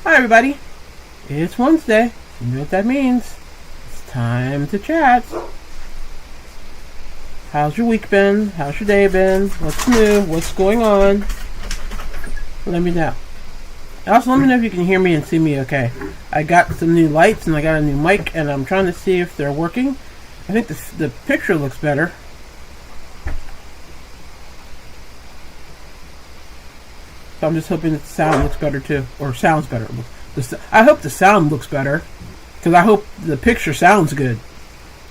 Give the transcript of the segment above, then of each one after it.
Hi everybody, it's Wednesday. You know what that means. It's time to chat. How's your week been? How's your day been? What's new? What's going on? Let me know. Also, let me know if you can hear me and see me okay. I got some new lights and I got a new mic and I'm trying to see if they're working. I think the picture looks better. So I'm just hoping that the sound looks better too. Or sounds better. I hope the sound looks better. Because I hope the picture sounds good.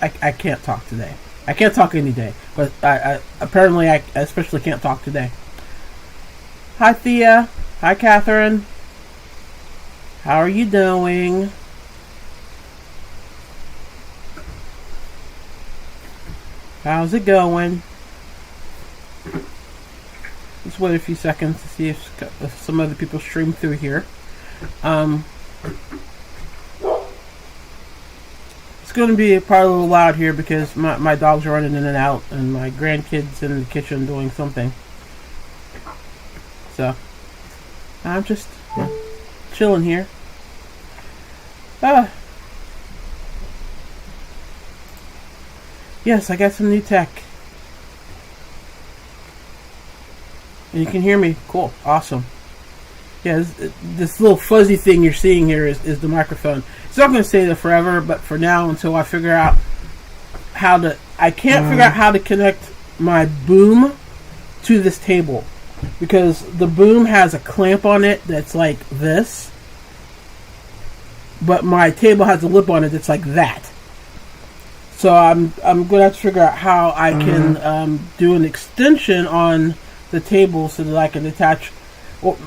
I can't talk today. I can't talk any day. But apparently I especially can't talk today. Hi Thea. Hi Catherine. How are you doing? How's it going? Let's wait a few seconds to see if some other people stream through here. It's going to be probably a little loud here because my dogs are running in and out and my grandkids in the kitchen doing something. So, I'm just chilling here. Yes, I got some new tech. And you can hear me. Cool. Awesome. Yeah, this little fuzzy thing you're seeing here is the microphone. It's not going to stay there forever, but for now, until I figure out how to... I can't figure out how to connect my boom to this table. Because the boom has a clamp on it that's like this. But my table has a lip on it that's like that. So I'm going to have to figure out how I can do an extension on the table so that I can attach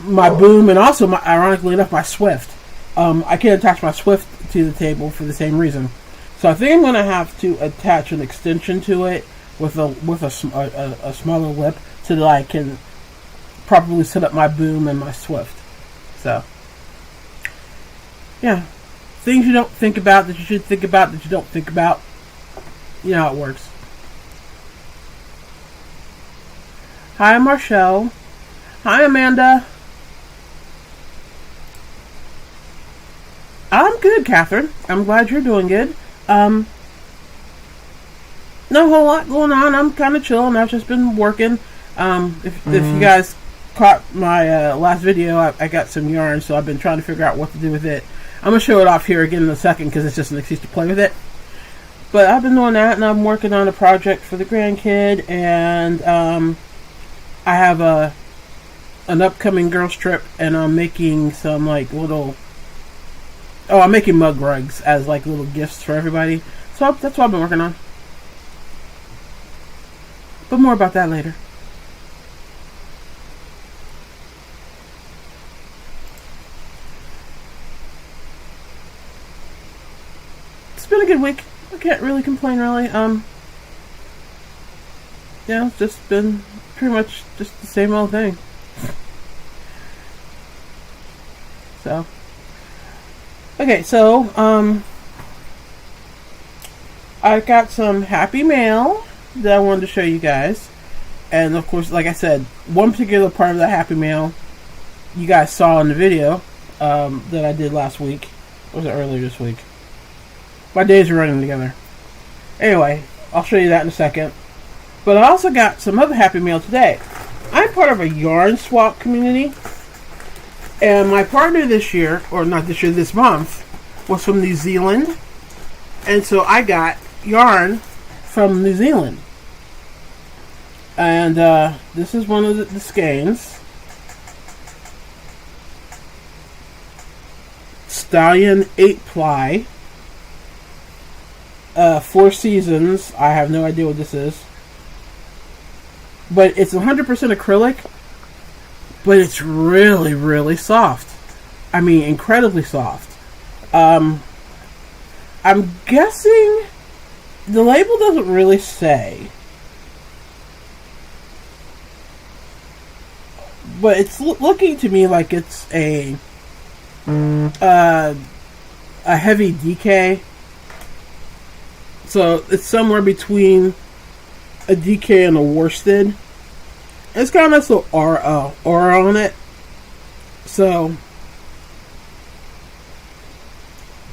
my boom and also, ironically enough, my Swift. I can't attach my Swift to the table for the same reason. So I think I'm going to have to attach an extension to it with a smaller lip so that I can properly set up my boom and my Swift. So, yeah. Things you don't think about that you should think about that you don't think about. You know how it works. Hi, Marshall. Hi, Amanda. I'm good, Catherine. I'm glad you're doing good. No whole lot going on. I'm kind of chilling. I've just been working. If you guys caught my last video, I got some yarn, so I've been trying to figure out what to do with it. I'm going to show it off here again in a second because it's just an excuse to play with it. But I've been doing that, and I'm working on a project for the grandkid, and I have an upcoming girls trip, and I'm making some like little... Oh, I'm making mug rugs as like little gifts for everybody. So that's what I've been working on. But more about that later. It's been a good week. I can't really complain, really. Yeah, it's just been pretty much just the same old thing. So, okay, so, I got some happy mail that I wanted to show you guys. And, of course, like I said, one particular part of that happy mail you guys saw in the video that I did last week. Or was it earlier this week? My days are running together. Anyway, I'll show you that in a second. But I also got some other happy mail today. I'm part of a yarn swap community. And my partner this year, or not this year, this month, was from New Zealand. And so I got yarn from New Zealand. And this is one of the skeins. Stallion 8-ply. 4 seasons. I have no idea what this is. But it's 100% acrylic. But it's really, really soft. I mean, incredibly soft. I'm guessing the label doesn't really say. But it's looking to me like it's a heavy DK. So it's somewhere between a DK and a worsted. It's got a nice little aura on it. So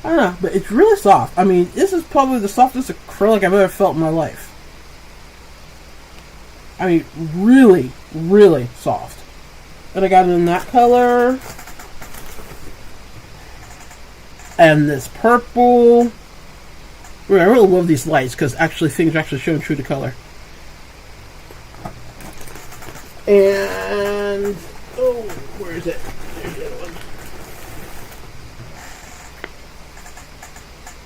I don't know, but it's really soft. I mean, this is probably the softest acrylic I've ever felt in my life. I mean, really, really soft. And I got it in that color. And this purple. I really love these lights because actually things are actually showing true to color. And oh, where is it? There's the other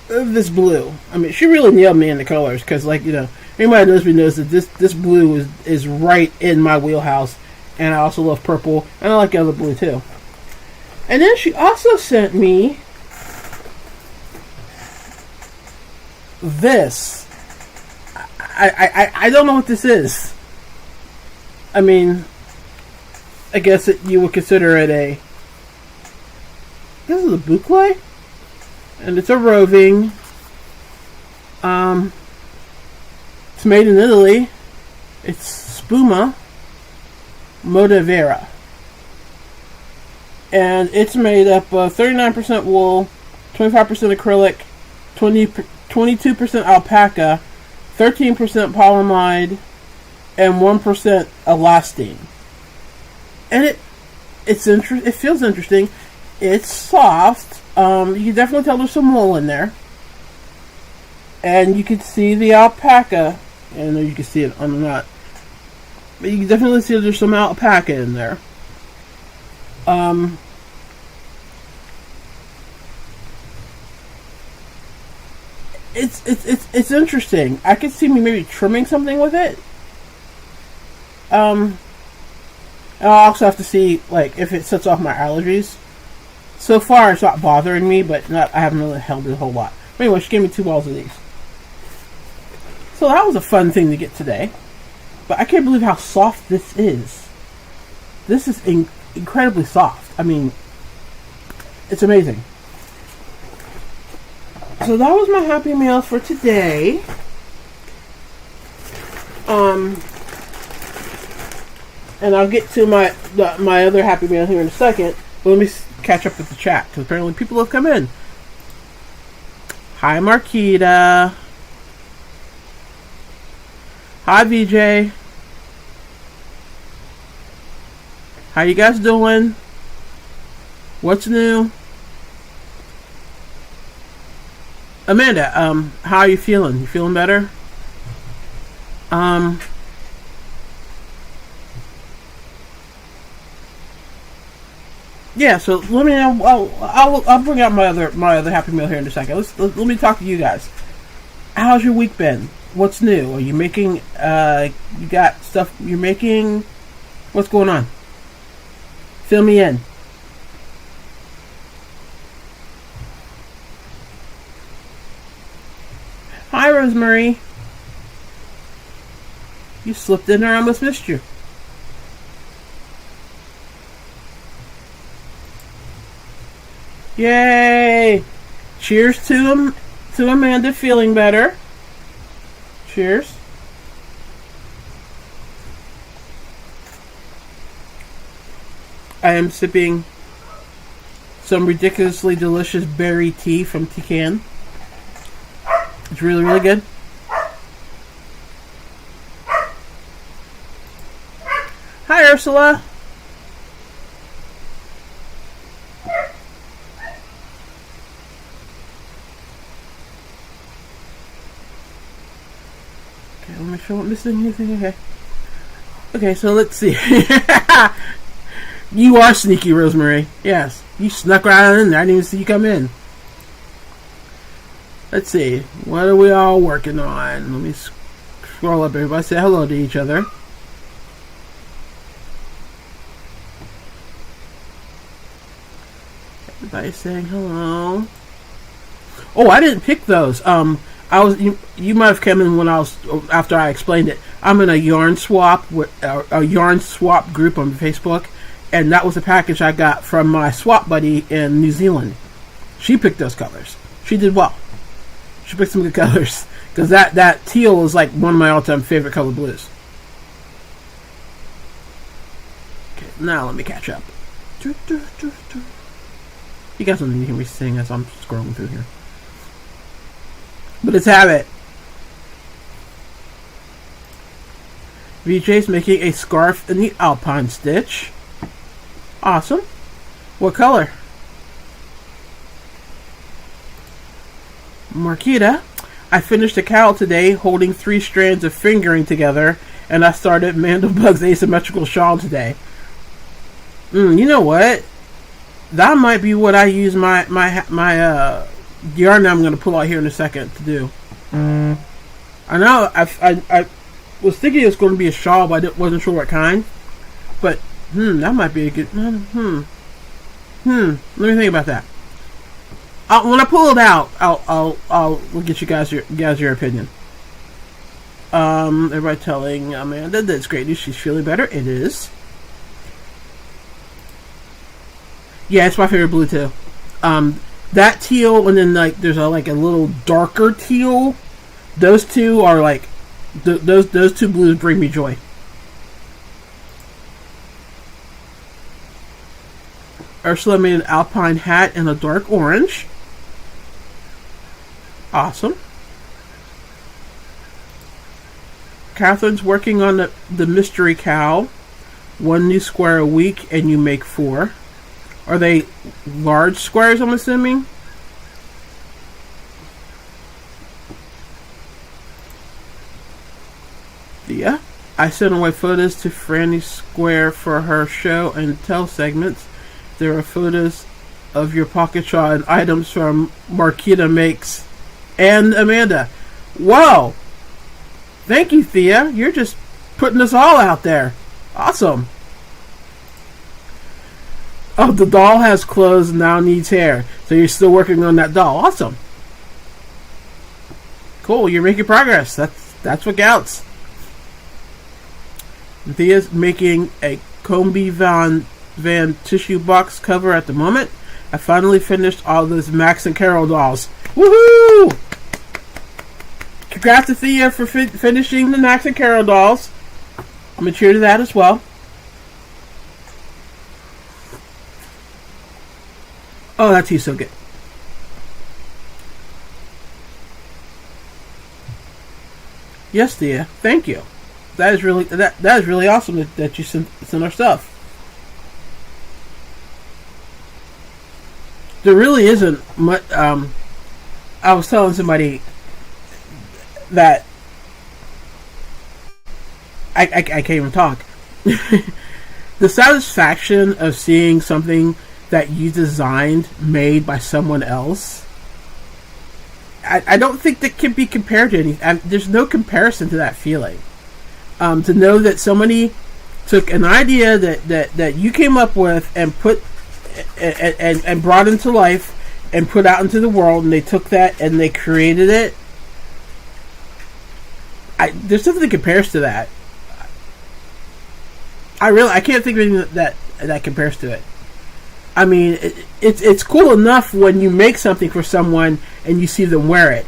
one. This blue. I mean, she really nailed me in the colors because, like, you know, anybody knows me knows that this blue is right in my wheelhouse. And I also love purple, and I like the other blue too. And then she also sent me this. I don't know what this is. I mean, I guess you would consider it a. This is a boucle, and it's a roving. It's made in Italy. It's Spuma Moda Vera, and it's made up of 39% wool, 25% acrylic, 22% alpaca, 13% polyamide, and 1% elastane. And it feels interesting. It's soft. You can definitely tell there's some wool in there, and you can see the alpaca. And you can see it on the knot. But you can definitely see there's some alpaca in there. It's interesting. I could see me maybe trimming something with it. And I'll also have to see, like, if it sets off my allergies. So far, it's not bothering me, but I haven't really held it a whole lot. But anyway, she gave me 2 balls of these. So that was a fun thing to get today. But I can't believe how soft this is. This is incredibly soft. I mean, it's amazing. So that was my Happy Meal for today. And I'll get to my other Happy Meal here in a second. But let me catch up with the chat, because apparently people have come in. Hi, Marquita. Hi, VJ. How you guys doing? What's new? Amanda, how are you feeling? You feeling better? Yeah, so let me know. I'll bring out my other Happy Meal here in a second. Let me talk to you guys. How's your week been? What's new? Are you making, you got stuff you're making? What's going on? Fill me in. Hi, Rosemary. You slipped in there. I almost missed you. Yay! Cheers to Amanda feeling better. Cheers. I am sipping some ridiculously delicious berry tea from Tican. It's really, really good. Hi, Ursula. Okay, let me make sure I'm not missing anything. Okay, so let's see. You are sneaky, Rosemary. Yes, you snuck right in there. I didn't even see you come in. Let's see. What are we all working on? Let me scroll up. Everybody say hello to each other. Everybody saying hello. Oh, I didn't pick those. You might have come in when after I explained it. I'm in a yarn swap group on Facebook, and that was a package I got from my swap buddy in New Zealand. She picked those colors. She did well. She picked some good colors, because that teal is like one of my all-time favorite color blues. Okay, now let me catch up. You guys don't need to hear me sing as I'm scrolling through here. But let's have it. VJ's making a scarf in the alpine stitch. Awesome. What color? Marquita, I finished a cowl today holding 3 strands of fingering together, and I started Mandelbug's asymmetrical shawl today. You know what? That might be what I use my yarn that I'm going to pull out here in a second to do. I know I was thinking it was going to be a shawl, but I wasn't sure what kind. But that might be a good. Let me think about that. When I pull it out, we'll get you guys your opinion. Everybody telling Amanda that's great news. She's feeling better. It is. Yeah, it's my favorite blue too. That teal, and then like there's a little darker teal. Those two are like those two blues bring me joy. Ursula made an alpine hat in a dark orange. Awesome. Catherine's working on the mystery cow. 1 new square a week, and you make 4. Are they large squares, I'm assuming? Yeah. I sent away photos to Franny Square for her show and tell segments. There are photos of your pocket shawl and items from Marquita Makes and Amanda. Whoa! Thank you, Thea. You're just putting us all out there. Awesome. Oh, the doll has clothes and now needs hair. So you're still working on that doll. Awesome. Cool, you're making progress. That's what counts. Thea's making a Combi Van tissue box cover at the moment. I finally finished all those Max and Carol dolls. Woohoo! Congrats to Thea for finishing the Max and Carol dolls. I'm going to cheer to that as well. Oh, that tea's so good. Yes, Thea. Thank you. That is really awesome that you sent our stuff. There really isn't much. I was telling somebody that I can't even talk. The satisfaction of seeing something that you designed made by someone else, I don't think that can be compared to anything. There's no comparison to that feeling. To know that somebody took an idea that you came up with and put and brought into life and put out into the world, and they took that and they created it. There's nothing that compares to that. I can't think of anything that compares to it. I mean, it's cool enough when you make something for someone and you see them wear it.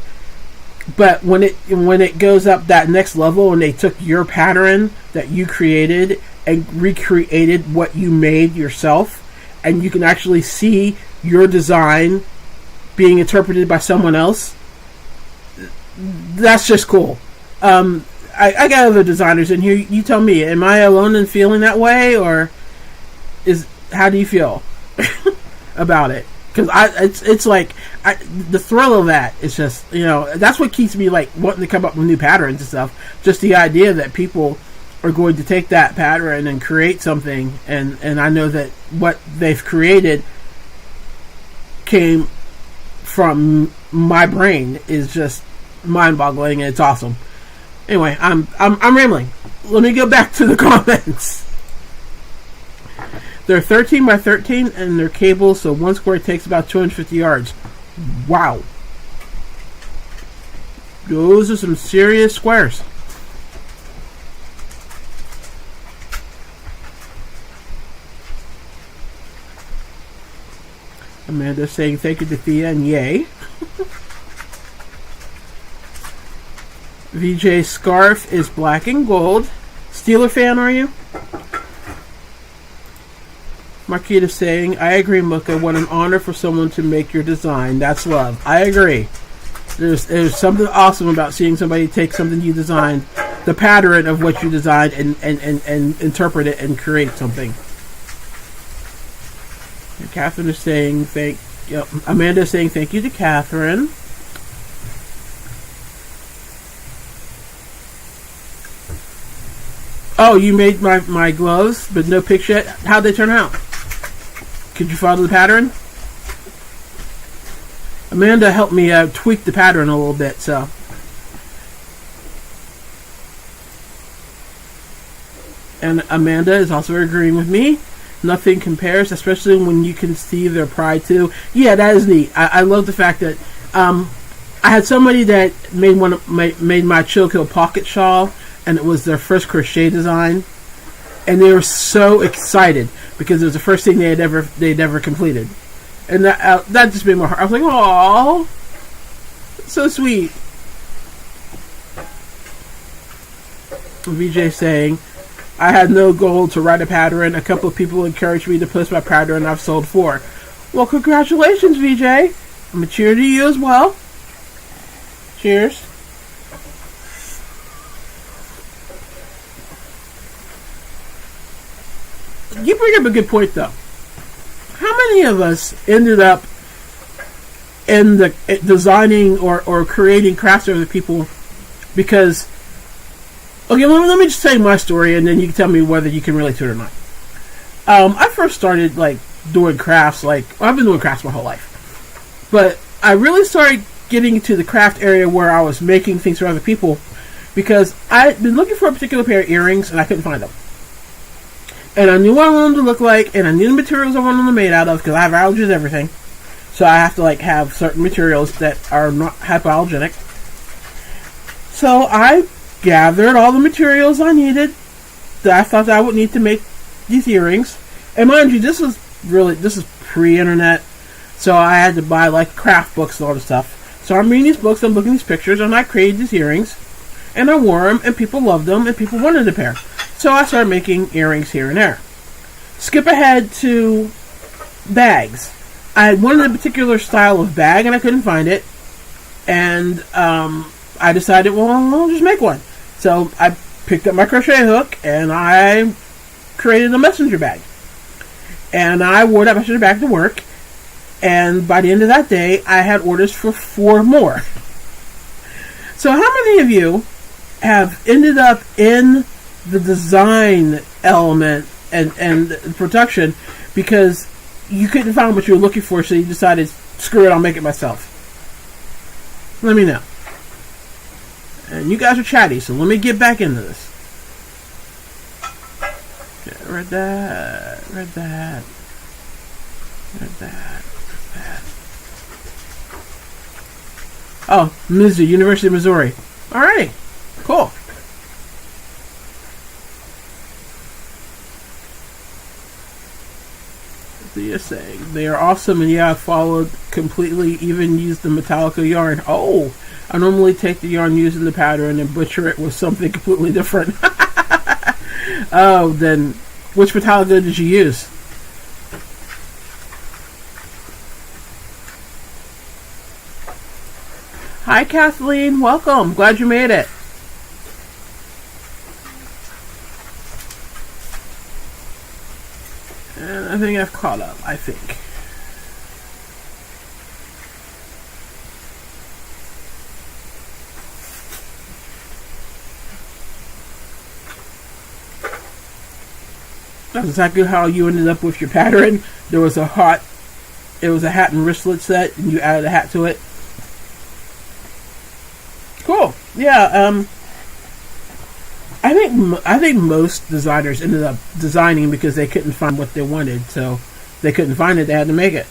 But when it goes up that next level and they took your pattern that you created and recreated what you made yourself, and you can actually see your design being interpreted by someone else, that's just cool. I got other designers in here. You tell me, am I alone in feeling that way, or how do you feel about it? Because it's like the thrill of that is just, that's what keeps me like wanting to come up with new patterns and stuff. Just the idea that people are going to take that pattern and create something, and I know that what they've created came from my brain is just mind-boggling, and it's awesome. Anyway, I'm rambling. Let me go back to the comments. They're 13 by 13 and they're cables, so one square takes about 250 yards. Wow. Those are some serious squares. Amanda saying thank you to Thea and yay. VJ's scarf is black and gold. Steeler fan, are you? Marquita saying, I agree, Mocha. What an honor for someone to make your design. That's love. I agree. There's something awesome about seeing somebody take something you designed, the pattern of what you designed, and interpret it and create something. And Catherine is saying, Amanda is saying thank you to Catherine. Oh, you made my gloves, but no picture yet. How'd they turn out? Could you follow the pattern? Amanda helped me tweak the pattern a little bit, so. And Amanda is also agreeing with me. Nothing compares, especially when you can see their pride too. Yeah, that is neat. I love the fact that I had somebody that made my Chill Kill pocket shawl, and it was their first crochet design, and they were so excited because it was the first thing they'd ever completed, and that just made my heart. I was like, "Aww, so sweet." VJ saying, I had no goal to write a pattern. A couple of people encouraged me to post my pattern, and I've sold 4. Well, congratulations, VJ. I'm a cheer to you as well. Cheers. You bring up a good point, though. How many of us ended up in the designing or creating crafts for other people because... Okay, let me just tell you my story, and then you can tell me whether you can relate to it or not. I first started doing crafts. I've been doing crafts my whole life, but I really started getting into the craft area where I was making things for other people because I'd been looking for a particular pair of earrings and I couldn't find them. And I knew what I wanted them to look like, and I knew the materials I wanted them made out of because I have allergies and everything. So I have to have certain materials that are not hypoallergenic. So I gathered all the materials I needed that I thought that I would need to make these earrings. And mind you, this is pre-internet, so I had to buy craft books and all this stuff. So I'm reading these books, I'm looking at these pictures, and I created these earrings, and I wore them, and people loved them, and people wanted a pair. So I started making earrings here and there. Skip ahead to bags. I wanted a particular style of bag, and I couldn't find it. And I decided, well, I'll just make one. So I picked up my crochet hook, and I created a messenger bag. And I wore that messenger bag to work. And by the end of that day, I had orders for 4 more. So how many of you have ended up in the design element and production because you couldn't find what you were looking for, so you decided, screw it, I'll make it myself? Let me know. And you guys are chatty, so let me get back into this. Okay, read that. Oh, Mizzou, University of Missouri. Alrighty, cool. Leah saying, they are awesome, and yeah, I followed completely, even used the Metallica yarn. Oh, I normally take the yarn used in the pattern and butcher it with something completely different. Oh, then which Metallica did you use? Hi, Kathleen. Welcome. Glad you made it. And I think I've caught up, I think. That's exactly how you ended up with your pattern. There was a hat and wristlet set, and you added a hat to it. Cool. Yeah. I think most designers ended up designing because they couldn't find what they wanted, so they couldn't find it. They had to make it.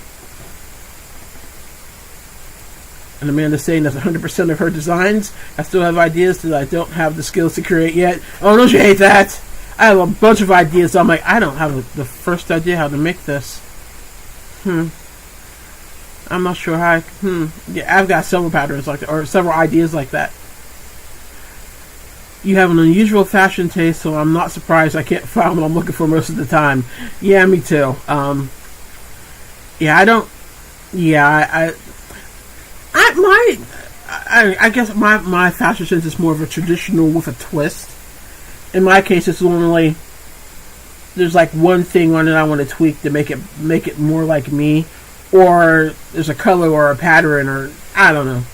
And Amanda's saying that's 100% of her designs. I still have ideas that I don't have the skills to create yet. Oh, don't you hate that? I have a bunch of ideas. So I'm like, I don't have the first idea how to make this. I'm not sure how Yeah, I've got several patterns like that, or several ideas like that. You have an unusual fashion taste, so I'm not surprised I can't find what I'm looking for most of the time. Yeah, me too. Yeah, I don't. Yeah, I guess my fashion sense is more of a traditional with a twist. In my case, it's normally there's like one thing on it I want to tweak to make it more like me, or there's a color or a pattern, or I don't know.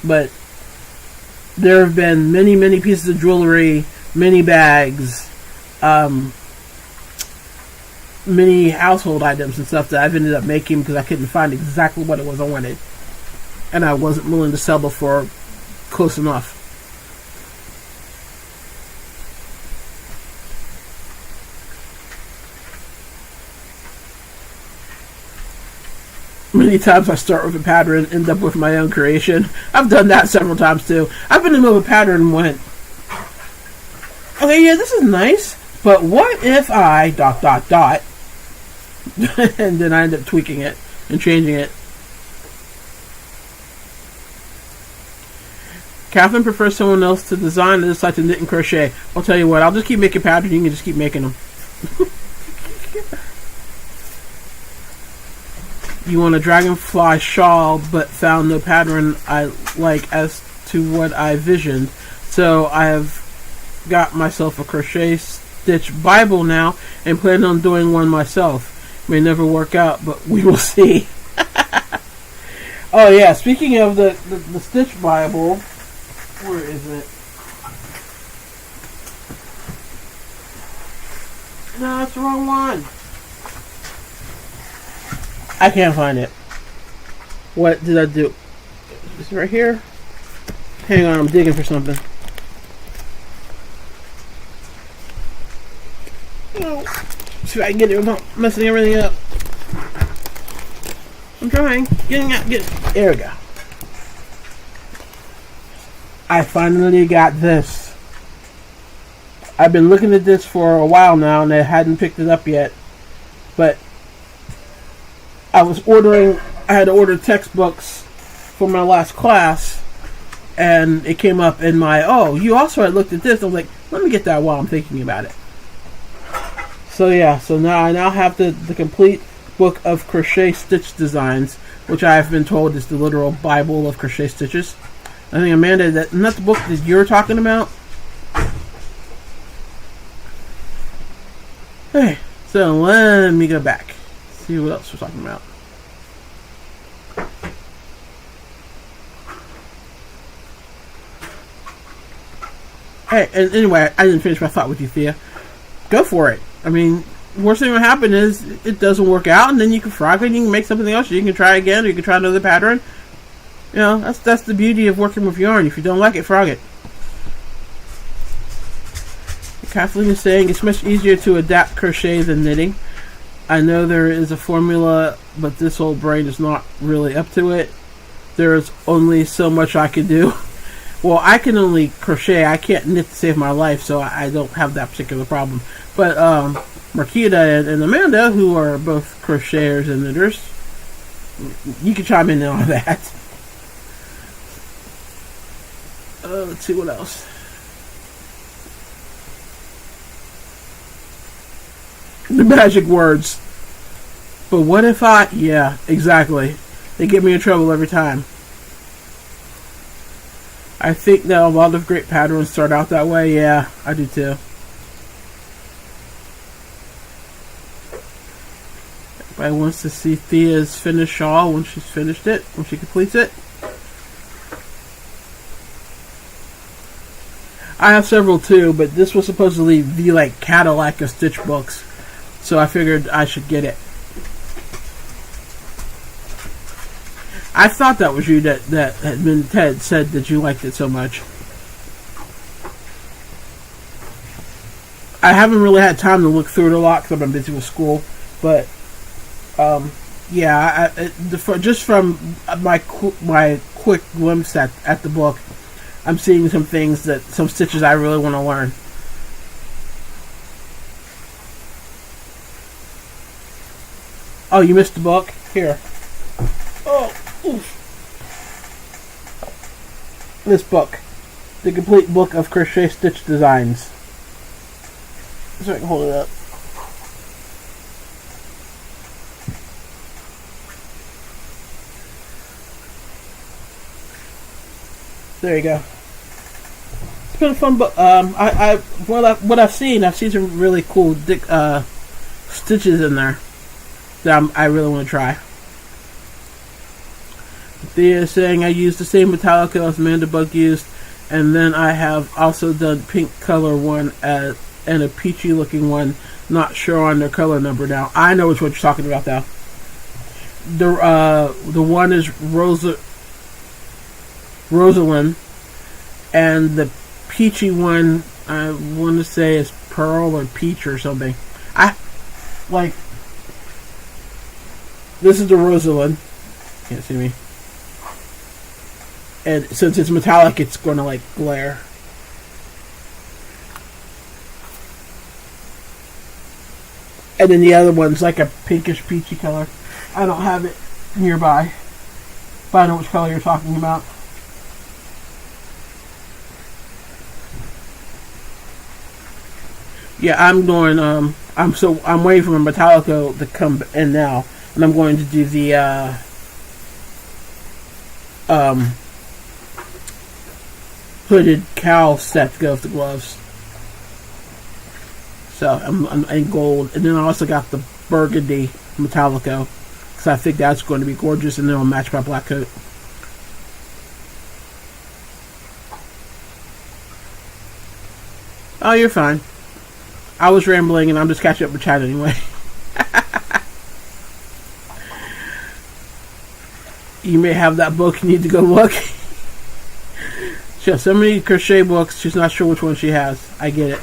But there have been many pieces of jewelry, many bags, many household items and stuff that I've ended up making because I couldn't find exactly what it was I wanted, and I wasn't willing to settle for close enough. Many times I start with a pattern, end up with my own creation. I've done that several times too. I've been in the middle of a pattern and went, okay, yeah, this is nice, but what if I ... and then I end up tweaking it and changing it. Catherine prefers someone else to design and decide to knit and crochet. I'll tell you what, I'll just keep making patterns, you can just keep making them. You want a dragonfly shawl, but found no pattern I like as to what I visioned. So I have got myself a crochet stitch Bible now and plan on doing one myself. May never work out, but we will see. Oh yeah, speaking of the stitch Bible, where is it? No, that's the wrong one. I can't find it. What did I do? Is it right here? Hang on, I'm digging for something. Oh, see if I can get it without messing everything up. I'm trying. Get it. There we go. I finally got this. I've been looking at this for a while now and I hadn't picked it up yet. But I had to order textbooks for my last class, and it came up in my, you also had looked at this. I was like, let me get that while I'm thinking about it. So yeah, so now I have the complete book of crochet stitch designs, which I have been told is the literal Bible of crochet stitches. I think, Amanda, isn't that the book that you're talking about? Hey, so let me go back. See what else we're talking about. Hey, and anyway, I didn't finish my thought with you, Thea. Go for it. I mean, worst thing that will happen is it doesn't work out, and then you can frog it, and you can make something else. You can try again, or you can try another pattern. You know, that's the beauty of working with yarn. If you don't like it, frog it. Kathleen is saying it's much easier to adapt crochet than knitting. I know there is a formula, but this old brain is not really up to it. There is only so much I can do. Well, I can only crochet. I can't knit to save my life, so I don't have that particular problem. But Marquita and Amanda, who are both crocheters and knitters, you can chime in on that. Let's see what else. The magic words. But what if I... Yeah, exactly. They get me in trouble every time. I think that a lot of great patterns start out that way. Yeah, I do too. Everybody wants to see Thea's finished shawl when she's finished it, when she completes it. I have several too, but this was supposedly the Cadillac of stitch books. So I figured I should get it. I thought that was you that had said that you liked it so much. I haven't really had time to look through it a lot because I've been busy with school. But yeah, just from my quick glimpse at the book, I'm seeing some things some stitches I really want to learn. Oh, you missed the book? Here. Oh, oof. This book. The complete book of crochet stitch designs. So I can hold it up. There you go. It's been a fun book. What I've seen some really cool stitches in there that I really want to try. They're saying I used the same Metallica as Amanda Bug used, and then I have also done pink color one and a peachy looking one. Not sure on their color number now. I know which one you're talking about though. The one is Rosalind, and the peachy one I want to say is Pearl or Peach or something. This is the Rosalind. Can't see me. And since it's metallic, it's going to glare. And then the other one's like a pinkish peachy color. I don't have it nearby, but I know which color you're talking about. Yeah, I'm doing. I'm waiting for my Metallica to come in now, and I'm going to do the hooded cowl set to go with the gloves. So I'm in gold, and then I also got the burgundy Metallica because I think that's going to be gorgeous, and then it'll match my black coat. Oh, you're fine. I was rambling, and I'm just catching up with chat anyway. You may have that book. You need to go look. She has so many crochet books. She's not sure which one she has. I get it.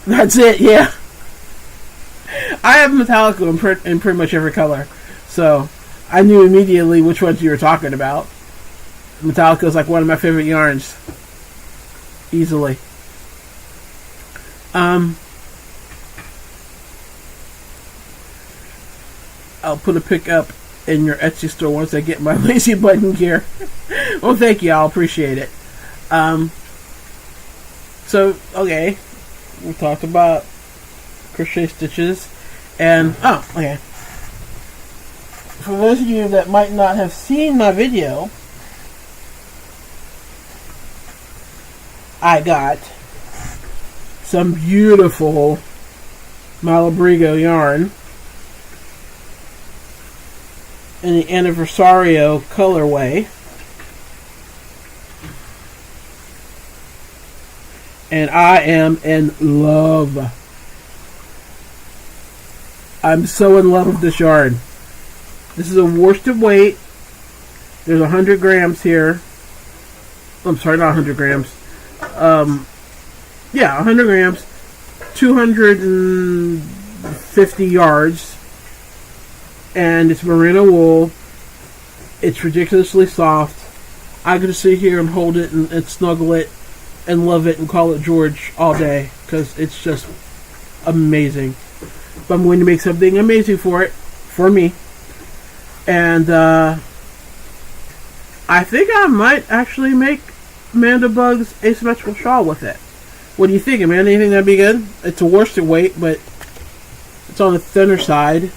That's it. Yeah. I have Metallica in pretty much every color, so I knew immediately which ones you were talking about. Metallica is like one of my favorite yarns. Easily. I'll put a pic up in your Etsy store once I get my lazy button gear. Well, thank you. I'll appreciate it. So, okay. We talked about crochet stitches. And, okay. For those of you that might not have seen my video, I got some beautiful Malabrigo yarn in the Anniversario colorway. And I am in love. I'm so in love with this yarn. This is a worsted weight. There's 100 grams here. I'm sorry, not 100 grams. Yeah, 100 grams. 250 yards. And it's merino wool. It's ridiculously soft. I could just sit here and hold it and snuggle it and love it and call it George all day because it's just amazing. But I'm going to make something amazing for it, for me. And I think I might actually make Amanda Bug's asymmetrical shawl with it. What do you think, Amanda? You think that'd be good? It's a worsted weight, but it's on the thinner side.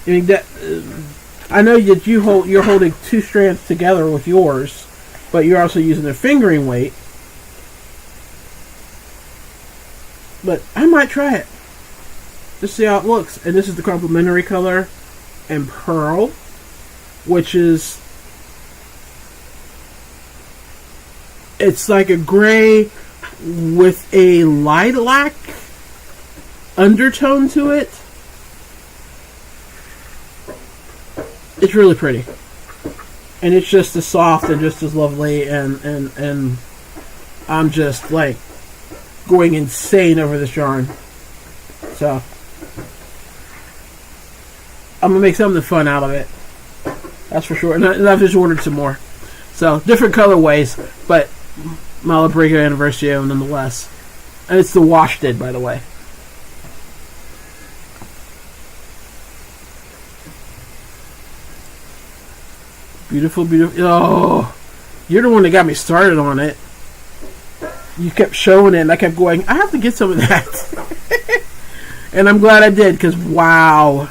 I mean, that I know that you're holding two strands together with yours, but you're also using a fingering weight. But I might try it. Just see how it looks. And this is the complementary color and pearl, which is, it's like a gray with a lilac undertone to it. It's really pretty. And it's just as soft and just as lovely, and I'm just like going insane over this yarn. So I'm gonna make something fun out of it. That's for sure. And I've just ordered some more. So different colorways, but Malabrigo Anniversario nonetheless. And it's the washted, by the way. Beautiful, beautiful. Oh, you're the one that got me started on it. You kept showing it, and I kept going, I have to get some of that. And I'm glad I did, because wow.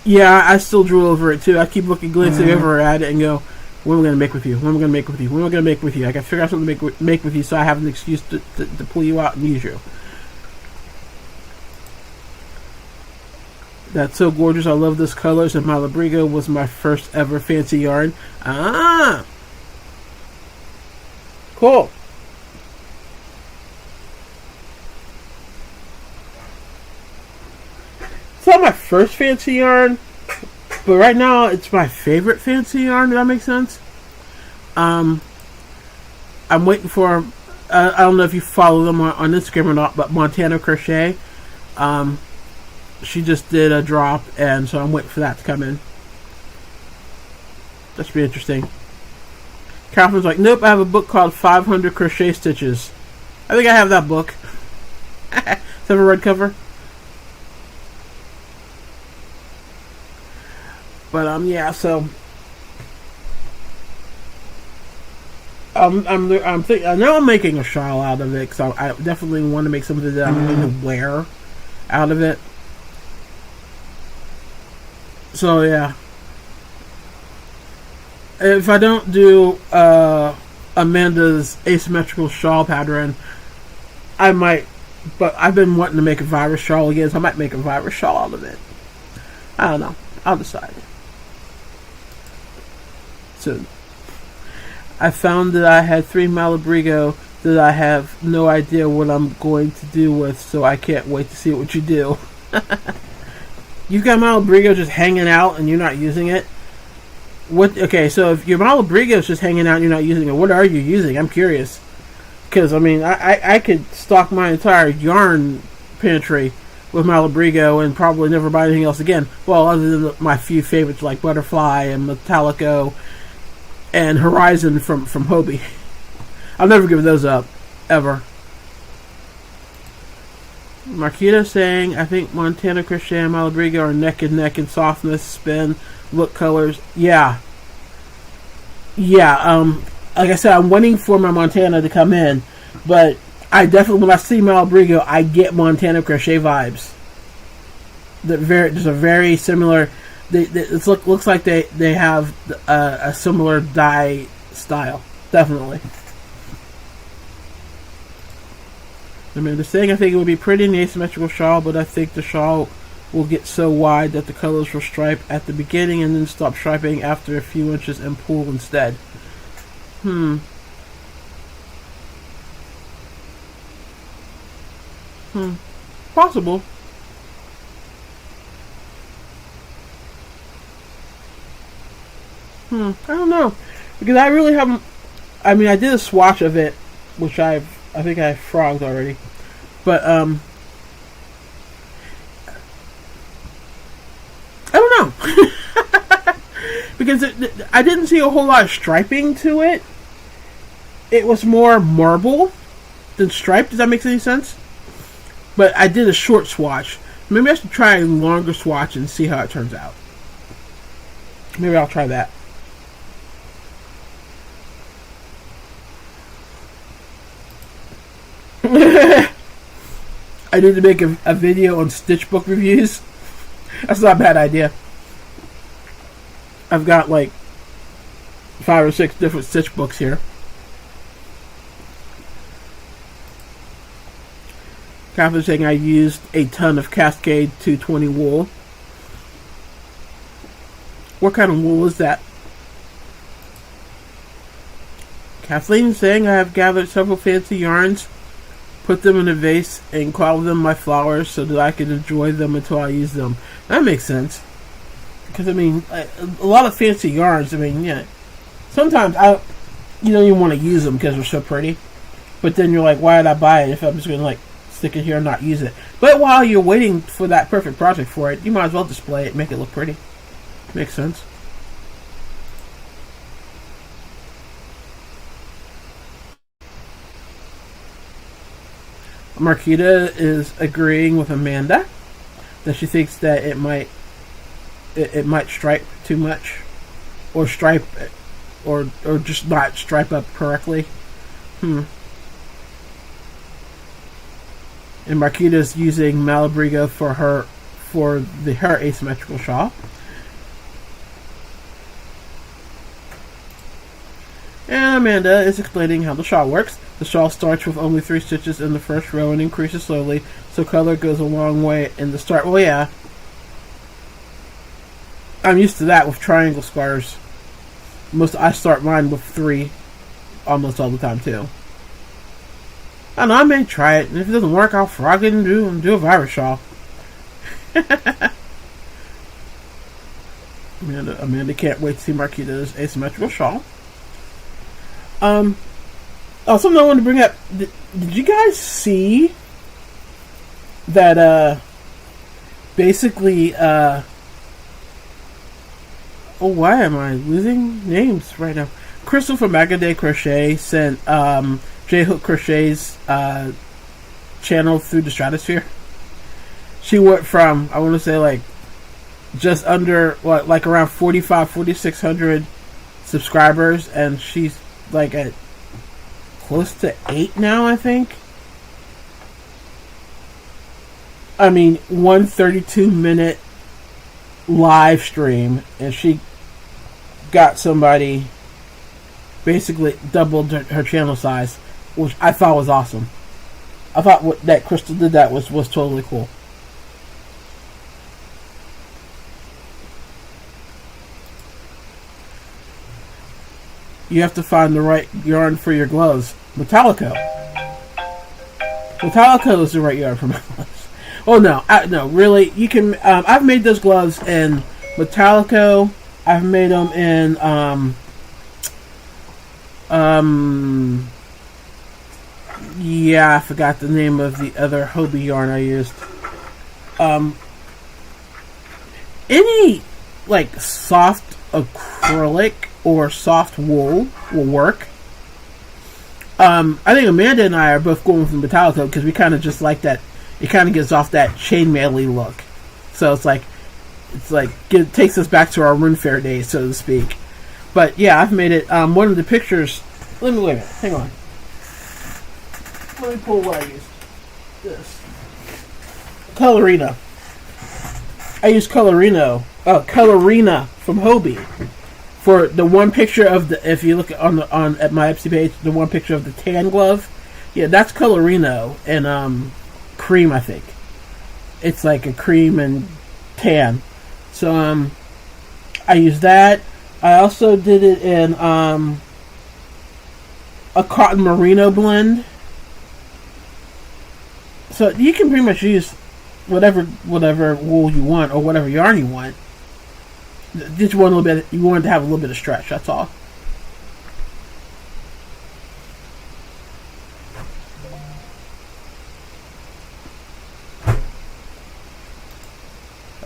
Yeah, I still drool over it, too. I keep glancing over at it and go, what am I going to make with you? What am I going to make with you? What am I going to make with you? I got to figure out something to make with you so I have an excuse to pull you out and use you. That's so gorgeous. I love this colors, and Malabrigo was my first ever fancy yarn. Ah! Cool. It's not my first fancy yarn, but right now it's my favorite fancy yarn. Does that make sense? I'm waiting for. I don't know if you follow them on Instagram or not, but Montana Crochet. She just did a drop, and so I'm waiting for that to come in. That should be interesting. Catherine's like, nope, I have a book called 500 Crochet Stitches. I think I have that book. Does it have a red cover? But yeah, so I'm thinking. I know I'm making a shawl out of it, because I definitely want to make something that I'm going to wear out of it. So yeah, if I don't do Amanda's asymmetrical shawl pattern, I might. But I've been wanting to make a virus shawl again, so I might make a virus shawl out of it. I don't know. I'll decide soon. I found that I had 3 Malabrigo that I have no idea what I'm going to do with, so I can't wait to see what you do. You've got Malabrigo just hanging out and you're not using it? What? Okay, so if your Malabrigo is just hanging out and you're not using it, what are you using? I'm curious. Because, I mean, I could stock my entire yarn pantry with Malabrigo and probably never buy anything else again. Well, other than my few favorites like Butterfly and Metallico and Horizon from Hobie. I'll never give those up. Ever. Marquita saying, I think Montana Crochet and Malabrigo are neck and neck in softness, spin, look, colors. Yeah. Yeah, like I said, I'm waiting for my Montana to come in, but I definitely, when I see Malabrigo, I get Montana Crochet vibes. There's a very similar, it looks like they have a similar dye style. Definitely. I mean, the thing, I think it would be pretty in the asymmetrical shawl, but I think the shawl will get so wide that the colors will stripe at the beginning and then stop striping after a few inches and pull instead. Possible. I don't know. Because I really haven't... I mean, I did a swatch of it, which I think I frogged already. But, I don't know. Because I didn't see a whole lot of striping to it. It was more marble than striped. Does that make any sense? But I did a short swatch. Maybe I should try a longer swatch and see how it turns out. Maybe I'll try that. I need to make a video on stitch book reviews. That's not a bad idea. I've got like 5 or 6 different stitch books here. Catherine saying I used a ton of Cascade 220 wool. What kind of wool is that? Kathleen saying I have gathered several fancy yarns, put them in a vase, and call them my flowers so that I can enjoy them until I use them. That makes sense. Because, I mean, a lot of fancy yarns, I mean, yeah. Sometimes you don't even want to use them because they're so pretty. But then you're like, why did I buy it if I'm just going to, like, stick it here and not use it? But while you're waiting for that perfect project for it, you might as well display it and make it look pretty. Makes sense. Marquita is agreeing with Amanda that she thinks that it might stripe too much, or stripe, or just not stripe up correctly. And Marquita's using Malabrigo for her asymmetrical shawl. And Amanda is explaining how the shawl works. The shawl starts with only 3 stitches in the first row and increases slowly, so color goes a long way in the start. Well, yeah. I'm used to that with triangle scarves. I start mine with 3 almost all the time, too. I don't know, I may try it, and if it doesn't work, I'll frog it and do a virus shawl. Amanda can't wait to see Marquita's asymmetrical shawl. Something I wanted to bring up. Did you guys see that, basically, why am I losing names right now? Crystal from Magaday Crochet sent, J Hook Crochet's, channel through the stratosphere. She went from, I want to say, like, just under, like around 4,600 subscribers, and she's like at close to 8 now, I think. I mean, 132-minute live stream, and she got somebody basically doubled her channel size, which I thought was awesome. I thought that Crystal did that was totally cool. You have to find the right yarn for your gloves. Metallico is the right yarn for my gloves. Oh no, no, really. You can. I've made those gloves in Metallico. I've made them in yeah, I forgot the name of the other Hobie yarn I used. Any like soft acrylic or soft wool will work. I think Amanda and I are both going with the Metallico because we kind of just like that. It kind of gives off that chainmail-y look. So it's like it takes us back to our Rune Fair days, so to speak. But yeah, I've made it. One of the pictures. Wait a minute. Hang on. Let me pull what I used. This Colorina. I used Colorina from Hobie for the one picture of the. If you look at my Etsy page, the one picture of the tan glove. Yeah, that's Colorino and cream. I think it's like a cream and tan. So I used that. I also did it in a cotton merino blend. So you can pretty much use whatever wool you want or whatever yarn you want. Just want a little bit. You want it to have a little bit of stretch. That's all.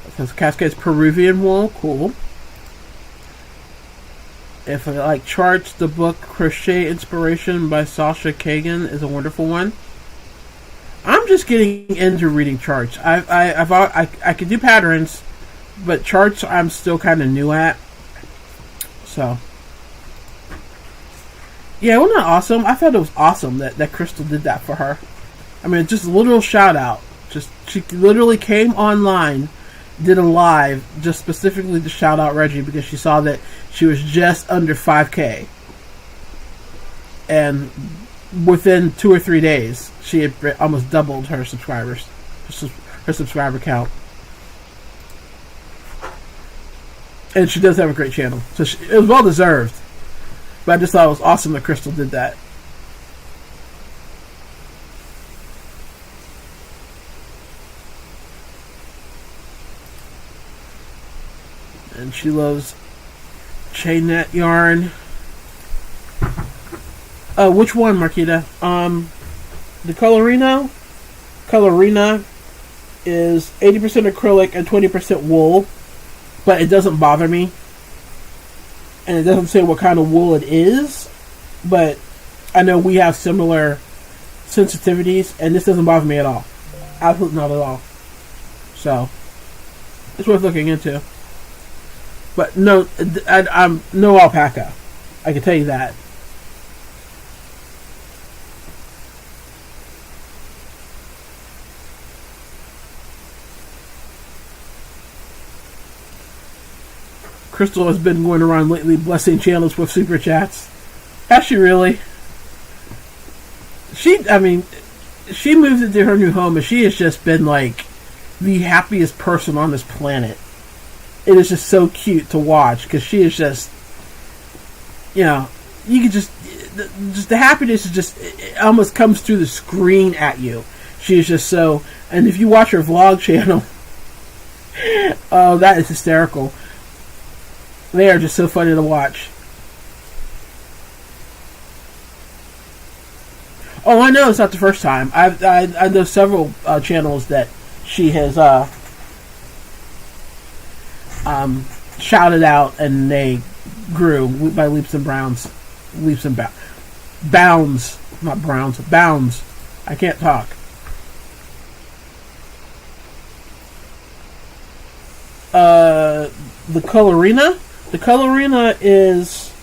Because Cascade's Peruvian wool, cool. If I like charts, the book Crochet Inspiration by Sasha Kagan is a wonderful one. I'm just getting into reading charts. I can do patterns, but charts I'm still kind of new at. So, yeah, wasn't that awesome? I thought it was awesome that Crystal did that for her. I mean, just a little shout out. She literally came online, did a live just specifically to shout out Reggie because she saw that she was just under 5K. And within 2 or 3 days, she had almost doubled her subscribers, her subscriber count. And she does have a great channel. So it was well deserved. But I just thought it was awesome that Crystal did that. And she loves chain net yarn. Which one, Marquita? The Colorina is 80% acrylic and 20% wool, but it doesn't bother me. And it doesn't say what kind of wool it is, but I know we have similar sensitivities, and this doesn't bother me at all. Absolutely not at all. So, it's worth looking into. But no, I'm no alpaca. I can tell you that. Crystal has been going around lately blessing channels with super chats. Has she really? She moved into her new home and she has just been like the happiest person on this planet. It is just so cute to watch because she is just, you know, you can just the happiness is just, it almost comes through the screen at you. She is just so, and if you watch her vlog channel, oh, that is hysterical. They are just so funny to watch. Oh, I know it's not the first time. I know several channels that she has shouted out, and they grew by leaps and bounds. Leaps and bounds, not browns, bounds. I can't talk. The Colorina. The Colorina is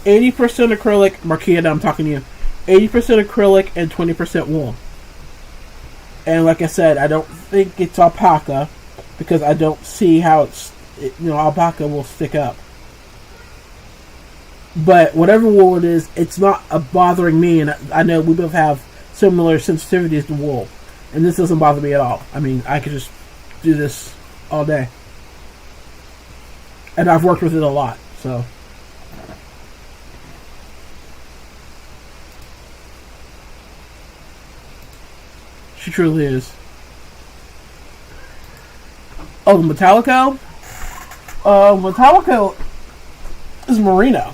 80% acrylic. Marquita, I'm talking to you. 80% acrylic and 20% wool. And like I said, I don't think it's alpaca because I don't see how alpaca will stick up. But whatever wool it is, it's not bothering me, and I know we both have similar sensitivities to wool, and this doesn't bother me at all. I mean, I could just do this all day. And I've worked with it a lot, so. She truly is. Oh, the Metallico? Metallico is merino.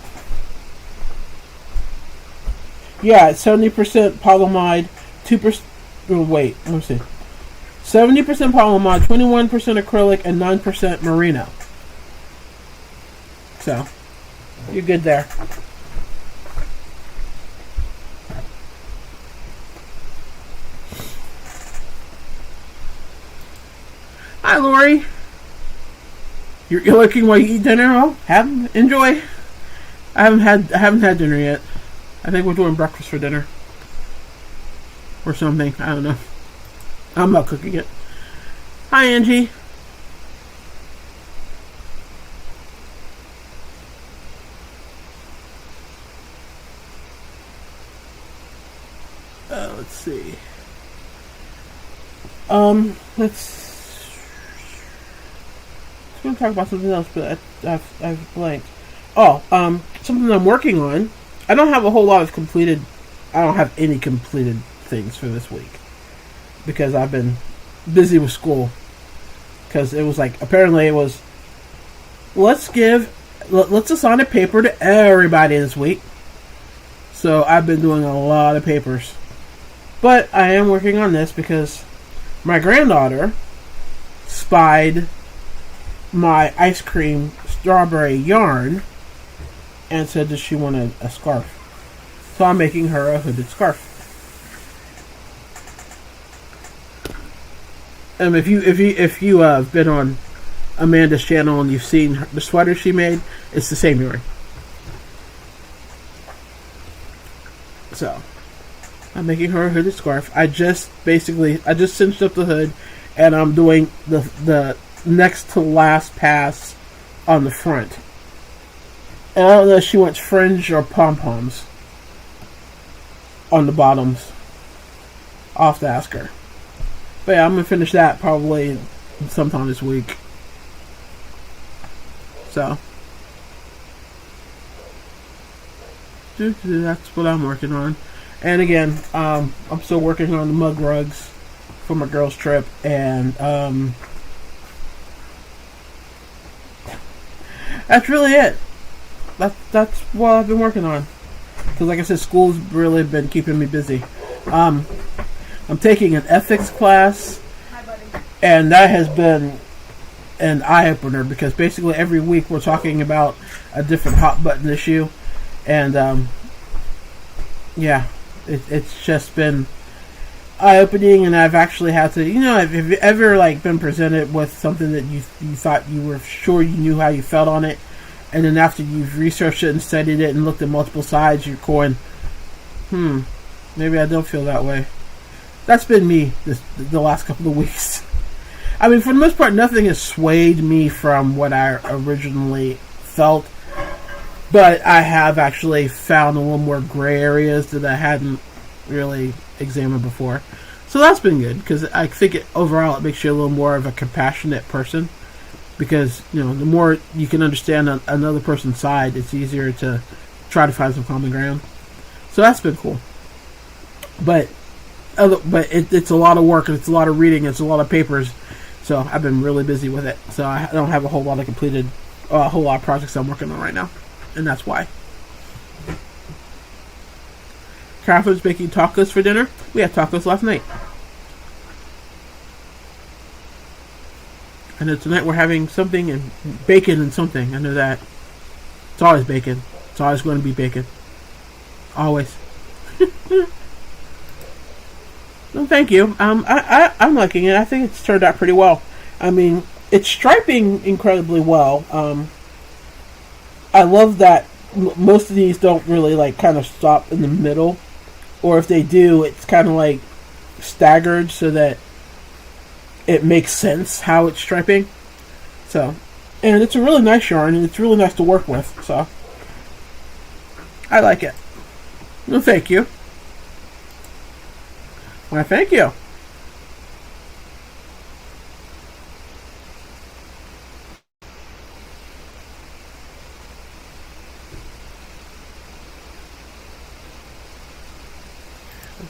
Yeah, it's 70% polyamide, 2%. Oh, wait, let me see. 70% polyamide, 21% acrylic, and 9% merino. So, you're good there. Hi, Lori. You're looking while you eat dinner. Well, enjoy. I haven't had dinner yet. I think we're doing breakfast for dinner or something. I don't know. I'm not cooking it. Hi, Angie. Let's see. Let's going to talk about something else, but I've blanked. Oh, something I'm working on. I don't have a whole lot of completed. I don't have any completed things for this week because I've been busy with school. Because it was like, apparently it was, let's assign a paper to everybody this week. So I've been doing a lot of papers. But I am working on this because my granddaughter spied my ice cream strawberry yarn and said that she wanted a scarf. So I'm making her a hooded scarf. And if you have been on Amanda's channel and you've seen the sweater she made, it's the same yarn. So I'm making her a hooded scarf. I just cinched up the hood, and I'm doing the next to last pass on the front. And I don't know if she wants fringe or pom-poms on the bottoms. I'll have to ask her. But yeah, I'm going to finish that probably sometime this week. So. That's what I'm working on. And again, I'm still working on the mug rugs for my girls' trip. And that's really it. That's what I've been working on. Because like I said, school's really been keeping me busy. I'm taking an ethics class. Hi, buddy. And that has been an eye-opener because basically every week we're talking about a different hot button issue. And yeah, it's just been eye-opening, and I've actually had to, have you ever like been presented with something that you thought you were sure you knew how you felt on it, and then after you've researched it and studied it and looked at multiple sides, you're going, maybe I don't feel that way. That's been me the last couple of weeks. I mean, for the most part, nothing has swayed me from what I originally felt, but I have actually found a little more gray areas that I hadn't really examined before. So that's been good, because I think overall it makes you a little more of a compassionate person, because, the more you can understand another person's side, it's easier to try to find some common ground. So that's been cool. But it's a lot of work, and it's a lot of reading, and it's a lot of papers. So I've been really busy with it. So I don't have a whole lot of projects I'm working on right now, and that's why. Catherine's baking tacos for dinner. We had tacos last night. I know tonight we're having something and bacon and something. I know that. It's always bacon. It's always going to be bacon. Always. No, thank you. I'm liking it. I think it's turned out pretty well. I mean, it's striping incredibly well. I love that most of these don't really like kind of stop in the middle, or if they do, it's kind of like staggered so that it makes sense how it's striping. So, and it's a really nice yarn, and it's really nice to work with. So, I like it. No, thank you. Why, thank you.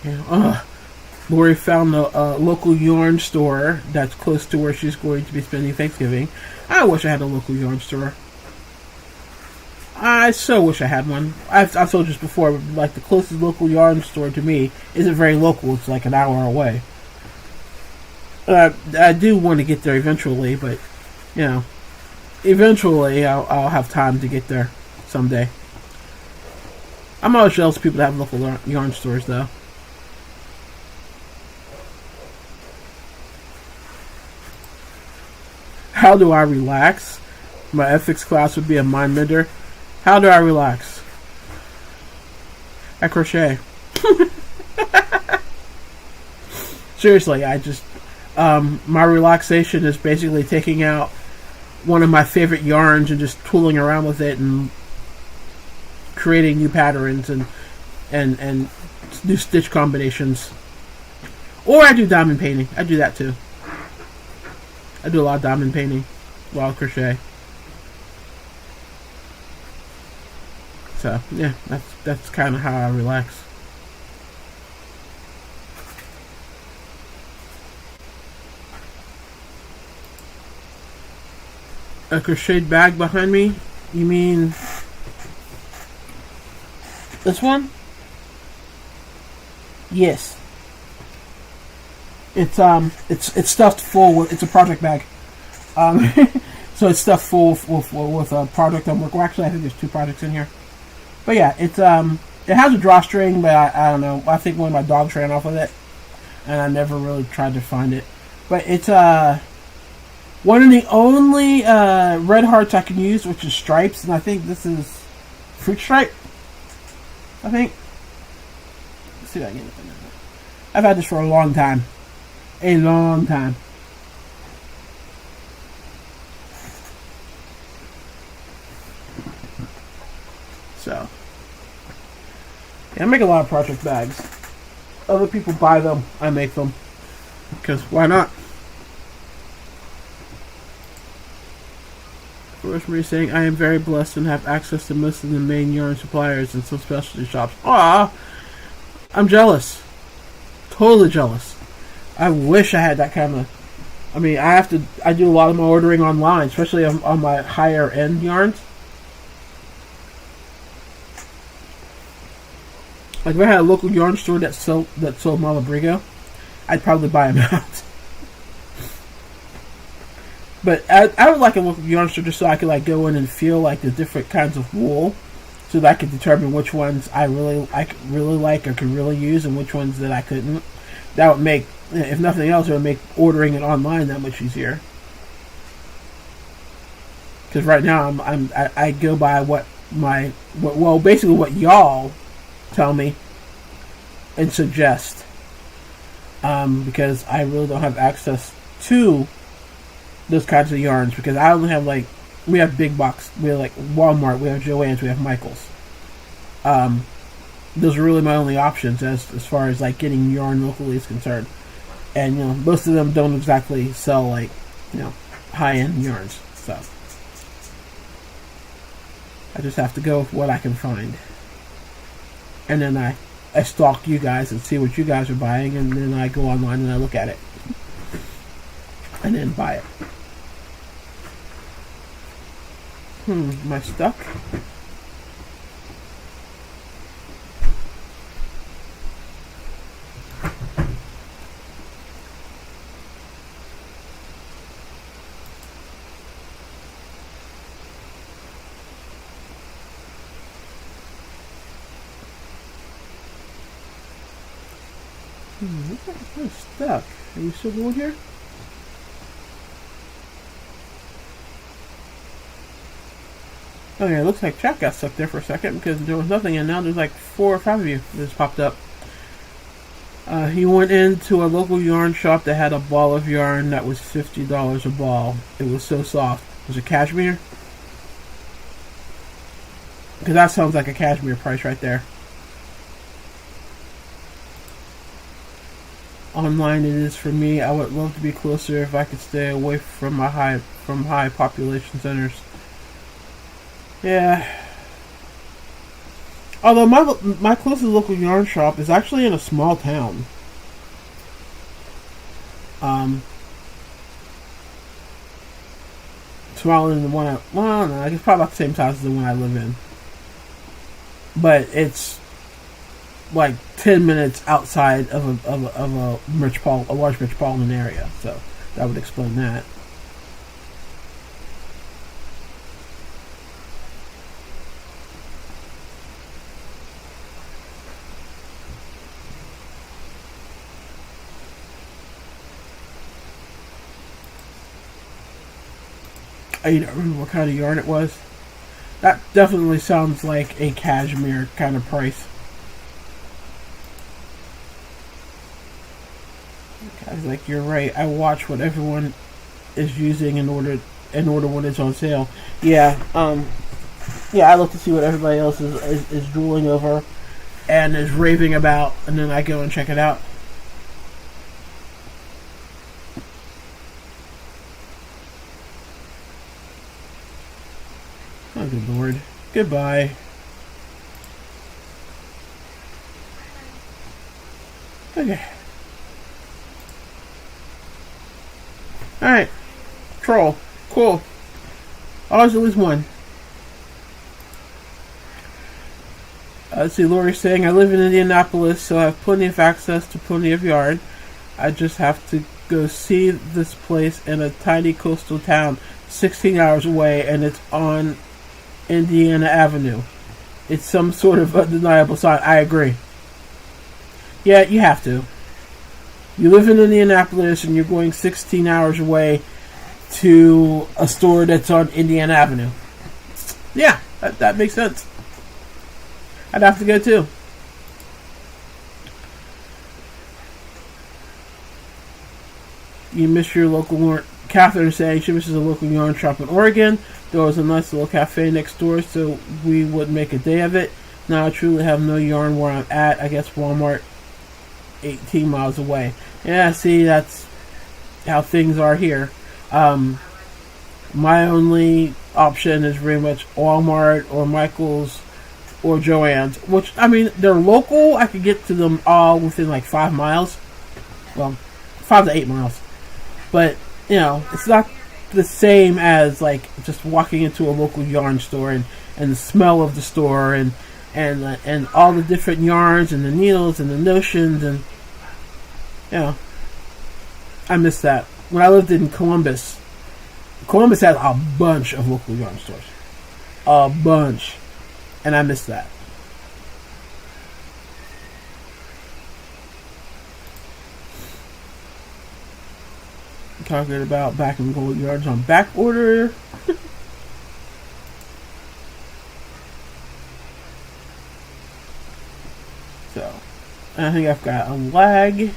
Okay. Lori found a local yarn store that's close to where she's going to be spending Thanksgiving. I wish I had a local yarn store. I so wish I had one. I've told you this before, but like the closest local yarn store to me isn't very local. It's like an hour away. I do want to get there eventually, but eventually I'll have time to get there someday. I'm always jealous of people that have local yarn stores, though. How do I relax? My ethics class would be a mind bender. How do I relax? I crochet. Seriously, I just my relaxation is basically taking out one of my favorite yarns and just tooling around with it and creating new patterns and new stitch combinations. Or I do diamond painting. I do that too. I do a lot of diamond painting while I crochet. So yeah, that's kind of how I relax. A crocheted bag behind me? You mean this one? Yes. It's stuffed full with. It's a project bag. So it's stuffed full with a project I'm working. Well, actually, I think there's 2 projects in here. But yeah, it has a drawstring, but I don't know. I think one of my dogs ran off with it, and I never really tried to find it. But it's one of the only red hearts I can use, which is stripes, and I think this is fruit stripe. I think. Let's see if I can get it. I've had this for a long time. A long time. So, yeah, I make a lot of project bags. Other people buy them, I make them. Because why not? Rosemary saying, I am very blessed and have access to most of the main yarn suppliers and some specialty shops. Aw! I'm jealous. Totally jealous. I wish I had that kind of... I mean, I do a lot of my ordering online, especially on my higher end yarns. Like if I had a local yarn store that sold Malabrigo, I'd probably buy them out. But I would like a local yarn store just so I could like go in and feel like the different kinds of wool, so that I could determine which ones I really like or could really use, and which ones that I couldn't. That would make, if nothing else, it would make ordering it online that much easier. Because right now I go by what basically what y'all tell me and suggest. Because I really don't have access to those kinds of yarns, because I only have we have big box, we have Walmart, we have Joann's, we have Michael's. Those are really my only options as far as getting yarn locally is concerned. And most of them don't exactly sell high-end yarns, so I just have to go with what I can find. And then I stalk you guys and see what you guys are buying, and then I go online and I look at it and then buy it. Am I stuck? I'm stuck. Are you still going here? Okay, it looks like chat got stuck there for a second because there was nothing, and now there's 4 or 5 of you that just popped up. He went into a local yarn shop that had a ball of yarn that was $50 a ball. It was so soft. Was it cashmere? Because that sounds like a cashmere price right there. Online it is for me. I would love to be closer if I could stay away from high population centers. Yeah. Although my closest local yarn shop is actually in a small town. Smaller than the one no, I guess probably about the same size as the one I live in. But it's 10 minutes outside of a large metropolitan area, so that would explain that. I don't remember what kind of yarn it was. That definitely sounds like a cashmere kind of price. Guys, you're right. I watch what everyone is using in order when it's on sale. Yeah, I look to see what everybody else is drooling over and is raving about, and then I go and check it out. Oh, good lord. Goodbye. Okay. Alright. Troll. Cool. Always at least one. Let's see, Lori's saying, I live in Indianapolis, so I have plenty of access to plenty of yarn. I just have to go see this place in a tiny coastal town 16 hours away, and it's on Indiana Avenue. It's some sort of undeniable sign. I agree. Yeah, you have to. You live in Indianapolis and you're going 16 hours away to a store that's on Indiana Avenue. Yeah, that makes sense. I'd have to go too. You miss your local yarn. Catherine is saying she misses a local yarn shop in Oregon. There was a nice little cafe next door, so we would make a day of it. Now I truly have no yarn where I'm at. I guess Walmart 18 miles away. Yeah, see, that's how things are here. My only option is very much Walmart or Michael's or Joann's, which, I mean, they're local. I could get to them all within 5 miles. Well, 5 to 8 miles. But, it's not the same as just walking into a local yarn store and the smell of the store and all the different yarns and the needles and the notions, and I miss that. When I lived in Columbus has a bunch of local yarn stores. A bunch. And I miss that. talking about back and gold yards on back order. So, I think I've got a lag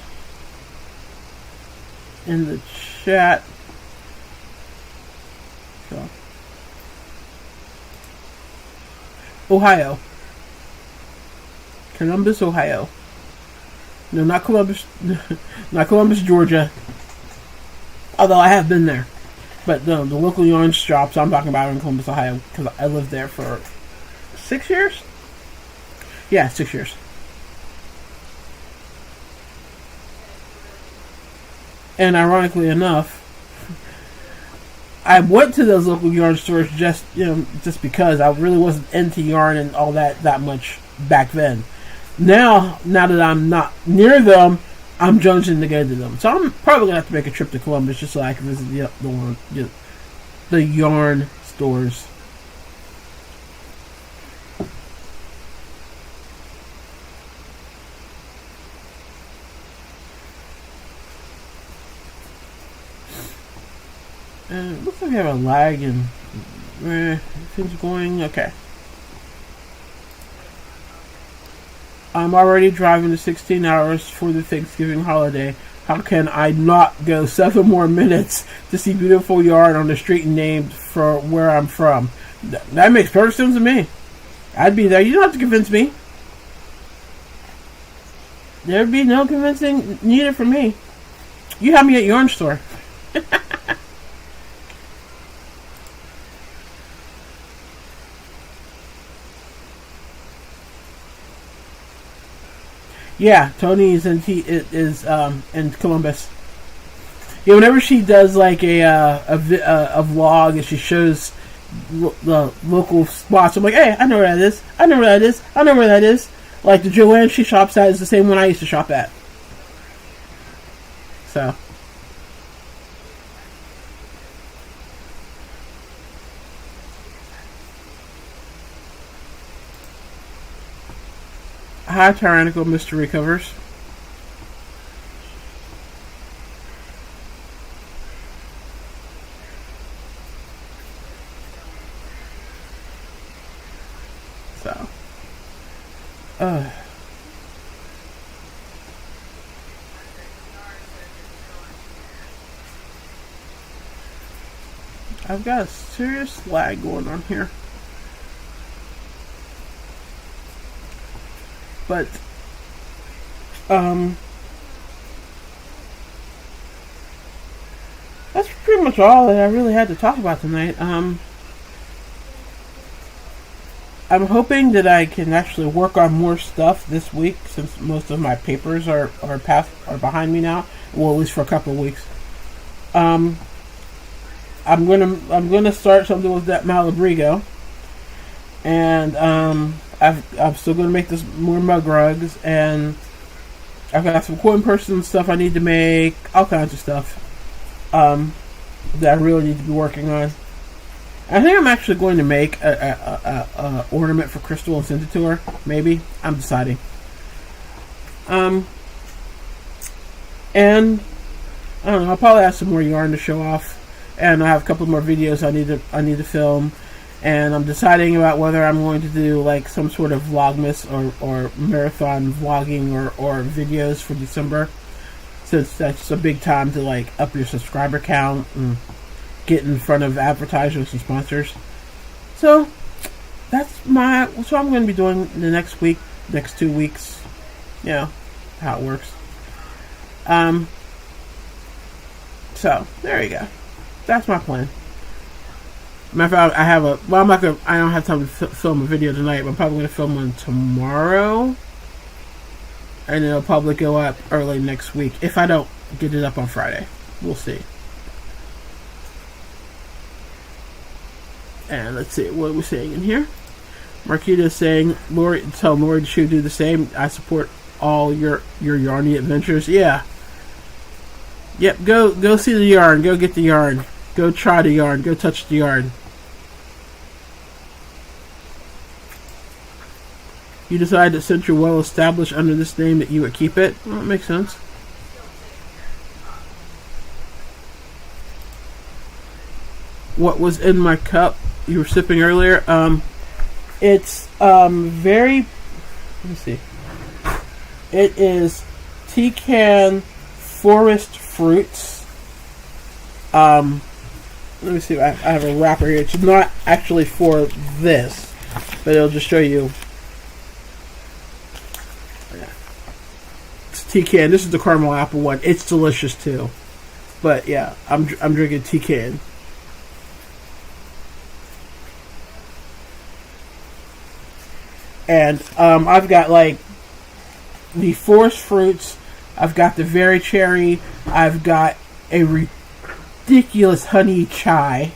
in the chat. So, Ohio. Columbus, Ohio. No, not Columbus, not Columbus, Georgia. Although I have been there. But the local yarn shops I'm talking about are in Columbus, Ohio, because I lived there for 6 years? Yeah, 6 years. And ironically enough, I went to those local yarn stores just because I really wasn't into yarn and all that much back then. Now that I'm not near them, I'm jonesing to go to them. So I'm probably gonna have to make a trip to Columbus just so I can visit the yarn stores. And it looks like I have a lag and things going okay. I'm already driving the 16 hours for the Thanksgiving holiday. How can I not go 7 more minutes to see beautiful yarn on the street named for where I'm from? That makes perfect sense to me. I'd be there. You don't have to convince me. There'd be no convincing needed for me. You have me at yarn store. Yeah, Tony is in Columbus. Yeah, whenever she does like a vlog and she shows the local spots, I'm like, hey, I know where that is. I know where that is. I know where that is. Like the Joanne she shops at is the same one I used to shop at. So. Hi, Tyrannical Mystery Covers. So, I've got a serious lag going on here. But, that's pretty much all that I really had to talk about tonight. I'm hoping that I can actually work on more stuff this week, since most of my papers are behind me now. Well, at least for a couple of weeks. I'm gonna start something with that Malabrigo, and I'm still going to make this more mug rugs, and I've got some coin person stuff I need to make, all kinds of stuff that I really need to be working on. I think I'm actually going to make a ornament for Crystal and send it to her. Maybe. I'm deciding. And I don't know. I'll probably have some more yarn to show off, and I have a couple more videos I need to film. And I'm deciding about whether I'm going to do like some sort of vlogmas or marathon vlogging or videos for December, since that's a big time to like up your subscriber count and get in front of advertisers and sponsors. So that's what I'm going to be doing the next 2 weeks. You know how it works. So there you go. That's my plan. Matter of fact, I don't have time to film a video tonight, but I'm probably going to film one tomorrow. And it'll probably go up early next week, if I don't get it up on Friday. We'll see. And let's see what we're saying in here. Marquita is saying, tell Lori to do the same. I support all your yarny adventures. Yeah. Yep, go see the yarn. Go get the yarn. Go try the yarn. Go touch the yarn. You decide that since you're well established under this name that you would keep it. Well, that makes sense. what was in my cup you were sipping earlier. It's very. Let me see. It is Pecan Forest Fruits. Let me see. I have a wrapper here. It's not actually for this, but it'll just show you. It's Pecan. This is the caramel apple one. It's delicious too. But yeah, I'm drinking Pecan. And I've got like the forest fruits. I've got the very cherry. I've got a ridiculous honey chai,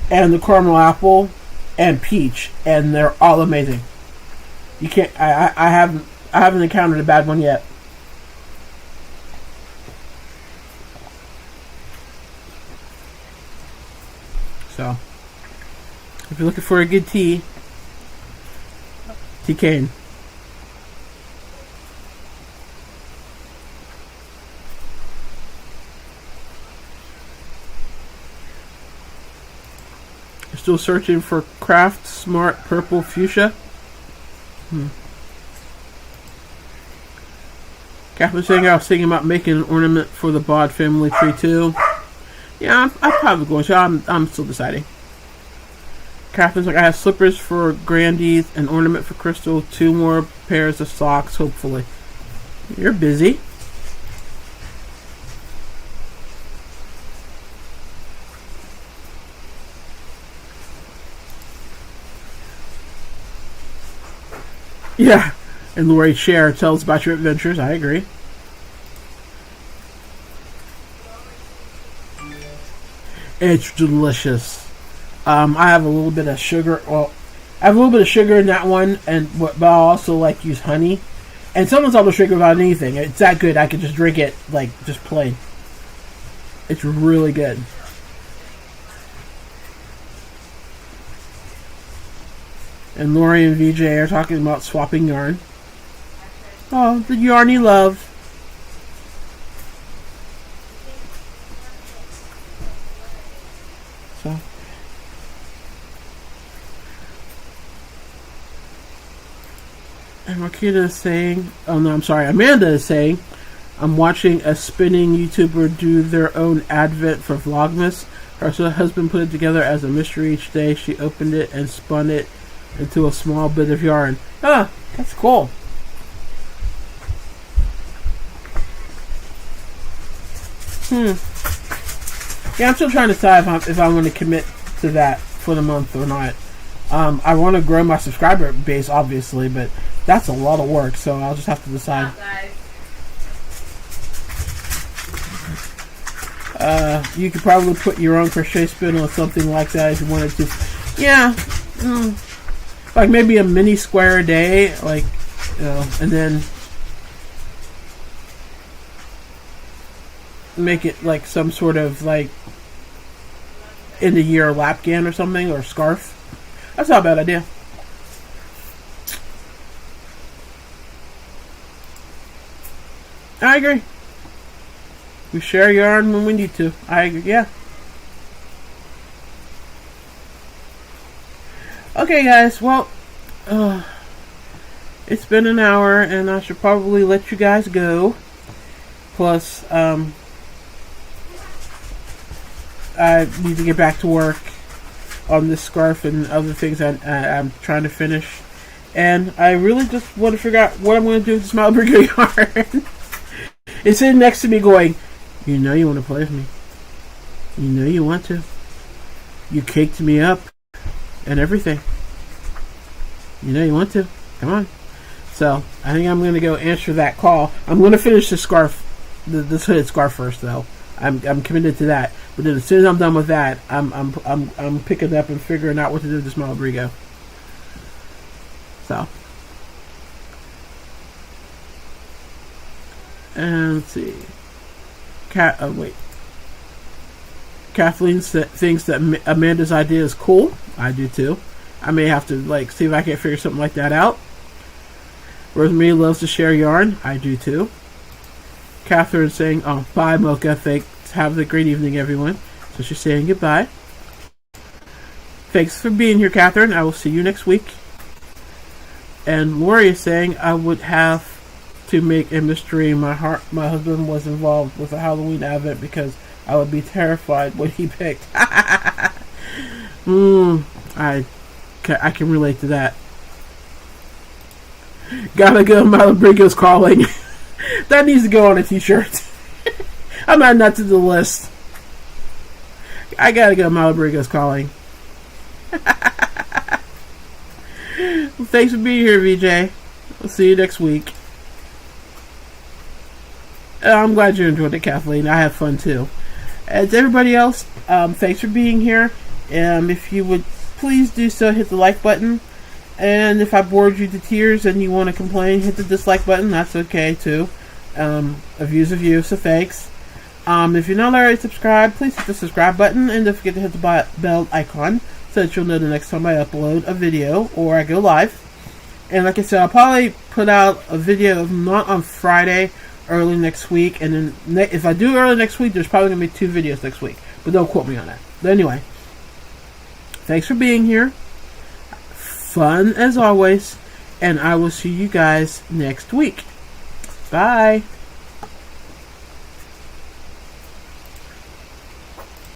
and the caramel apple, and peach, and they're all amazing. You can't. I haven't encountered a bad one yet. So, if you're looking for a good tea, Pecan. Still searching for Craft Smart Purple Fuchsia. Catherine's saying I was thinking about making an ornament for the Bod family tree too. Yeah, I'm probably going to. I'm still deciding. Catherine's like, I have slippers for Grandies, an ornament for Crystal, 2 more pairs of socks, hopefully. You're busy. Yeah, and Lori Share tells about your adventures. I agree. It's delicious. I have a little bit of sugar. Well, I have a little bit of sugar in that one, but I also like use honey. And sometimes I'll sugar without anything. It's that good. I could just drink it like just plain. It's really good. And Lori and VJ are talking about swapping yarn. Oh, the yarny love. So. And Marquita is saying, oh no, I'm sorry, Amanda is saying, I'm watching a spinning YouTuber do their own advent for Vlogmas. Her husband put it together as a mystery each day. She opened it and spun it into a small bit of yarn. Ah, that's cool. Yeah, I'm still trying to decide if I'm going to commit to that for the month or not. I want to grow my subscriber base, obviously, but that's a lot of work, so I'll just have to decide. You could probably put your own crochet spin on something like that if you wanted to. Yeah. Like maybe a mini square a day, like, and then make it like some sort of like end of year lapgan or something, or scarf. That's not a bad idea. I agree. We share yarn when we need to. I agree, yeah. Okay, guys, well, it's been an hour, and I should probably let you guys go. Plus, I need to get back to work on this scarf and other things I'm trying to finish. And I really just want to figure out what I'm going to do with this Smile Brigo yarn. It's sitting next to me going, you know you want to play with me. You know you want to. You caked me up. And everything. You know you want to. Come on. So, I think I'm going to go answer that call. I'm going to finish the scarf, this hooded scarf first, though. I'm committed to that. But then as soon as I'm done with that, I'm picking up and figuring out what to do with this Smile Brigo. So. And let's see. Kathleen thinks that Amanda's idea is cool. I do too. I may have to see if I can figure something like that out. Rosemary loves to share yarn. I do too. Catherine saying, "Oh, bye, Mocha. Thanks. Have a great evening, everyone." So she's saying goodbye. Thanks for being here, Catherine. I will see you next week. And Lori is saying I would have to make a mystery. My husband was involved with a Halloween advent because I would be terrified what he picked. I can relate to that. Gotta go, Malabrigo's calling. That needs to go on a t-shirt. I'm adding that to the list. I gotta go, Malabrigo's calling. Well, thanks for being here, VJ. I'll see you next week. I'm glad you enjoyed it, Kathleen. I had fun too. And to everybody else, thanks for being here. If you would please do so, hit the like button. And if I bored you to tears and you want to complain, hit the dislike button. That's okay too. A view's a view, so thanks. If you're not already subscribed, please hit the subscribe button and don't forget to hit the bell icon so that you'll know the next time I upload a video or I go live. And like I said, I'll probably put out a video not on Friday, early next week, and then if I do early next week, there's probably going to be 2 videos next week. But don't quote me on that. But anyway, thanks for being here. Fun as always, and I will see you guys next week. Bye.